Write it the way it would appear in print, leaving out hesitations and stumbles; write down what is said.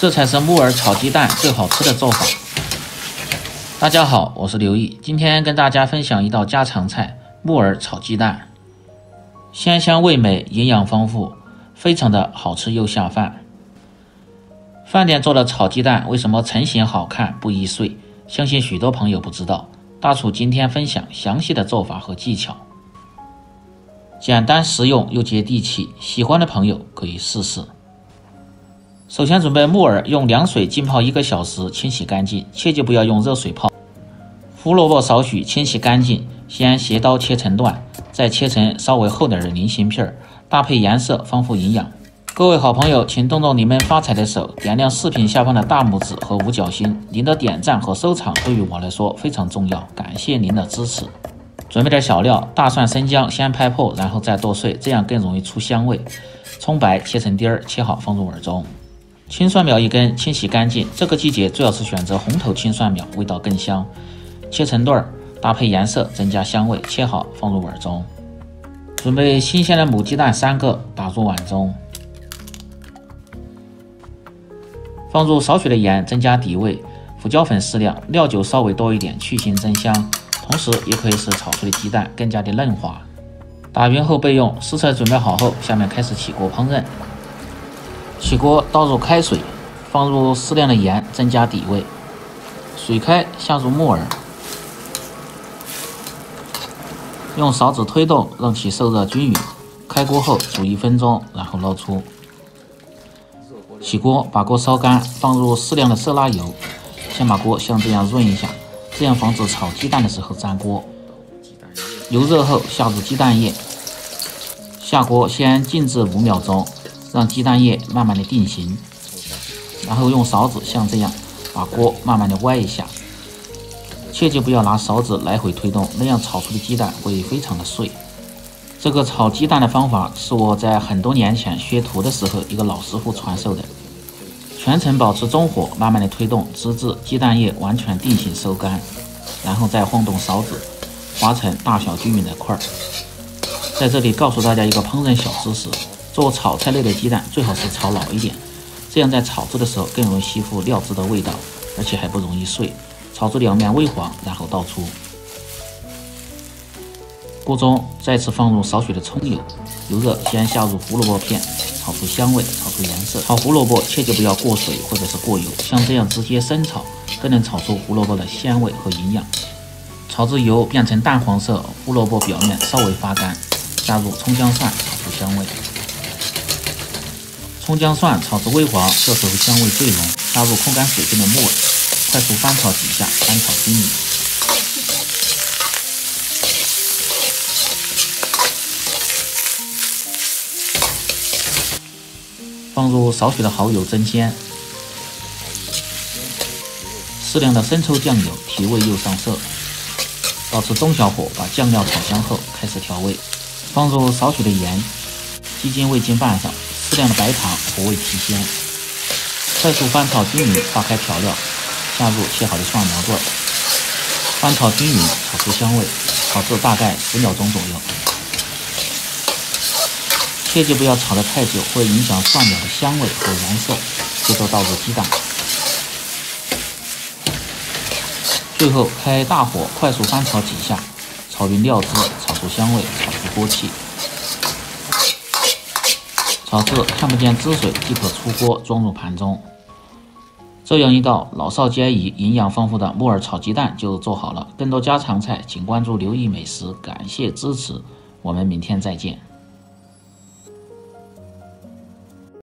这才是木耳炒鸡蛋最好吃的做法。大家好，我是刘毅，今天跟大家分享一道家常菜——木耳炒鸡蛋。鲜香味美，营养丰富，非常的好吃又下饭。饭店做的炒鸡蛋为什么成型好看不易碎？相信许多朋友不知道，大厨今天分享详细的做法和技巧，简单实用又接地气，喜欢的朋友可以试试。首先准备木耳，用凉水浸泡1个小时，清洗干净，切记不要用热水泡。胡萝卜少许，清洗干净，先斜刀切成段，再切成稍微厚点的菱形片，搭配颜色丰富营养。各位好朋友，请动动你们发财的手，点亮视频下方的大拇指和五角星，您的点赞和收藏对于我来说非常重要，感谢您的支持。准备点小料，大蒜、生姜先拍破，然后再剁碎，这样更容易出香味。葱白切成丁儿，切好放入碗中。青蒜苗1根，清洗干净，这个季节最好是选择红头青蒜苗，味道更香。切成段儿，搭配颜色增加香味，切好放入碗中。准备新鲜的母鸡蛋3个，打入碗中。放入少许的盐，增加底味，胡椒粉适量，料酒稍微多一点，去腥增香。同时也可以使炒出的鸡蛋更加的嫩滑。打匀后备用。食材准备好后，下面开始起锅烹饪。起锅倒入开水，放入适量的盐，增加底味。水开，下入木耳，用勺子推动，让其受热均匀。开锅后煮1分钟，然后捞出。起锅，把锅烧干，放入适量的色拉油，先把锅像这样润一下，这样防止炒鸡蛋的时候粘锅。油热后下入鸡蛋液，下锅先静置5秒钟，让鸡蛋液慢慢的定型，然后用勺子像这样把锅慢慢的歪一下，切记不要拿勺子来回推动，那样炒出的鸡蛋会非常的碎。这个炒鸡蛋的方法是我在很多年前学徒的时候一个老师傅传授的，全程保持中火，慢慢的推动，直至鸡蛋液完全定型收干，然后再晃动勺子，划成大小均匀的块。在这里告诉大家一个烹饪小知识，做炒菜类的鸡蛋最好是炒老一点，这样在炒制的时候更容易吸附料汁的味道，而且还不容易碎。炒至两面微黄，然后倒出。锅中再次放入少许的葱油，油热先下入胡萝卜片，炒出香味，炒出颜色。炒胡萝卜切记不要过水或者是过油，像这样直接生炒更能炒出胡萝卜的鲜味和营养。炒至油变成淡黄色，胡萝卜表面稍微发干，加入葱姜蒜，炒出香味。葱姜蒜炒至微黄，这时候香味最浓，加入控干水分的木耳，快速翻炒几下，翻炒均匀。放入少许的蚝油增鲜，适量的生抽酱油，提味又上色。保持中小火，把酱料炒香后开始调味，放入少许的盐，鸡精、味精拌上，适量的白糖，火味提鲜。快速翻炒均匀，打开调料，下入切好的蒜苗段，翻炒均匀，炒出香味，炒至大概10秒钟左右。切记不要炒得太久，会影响蒜苗的香味和颜色。接着倒入鸡蛋，最后开大火快速翻炒几下，炒匀料汁，炒出香味，炒出锅气。炒至看不见汁水即可出锅，装入盘中。这样一道老少皆宜、营养丰富的木耳炒鸡蛋就做好了。更多家常菜请关注刘毅美食，感谢支持，我们明天再见。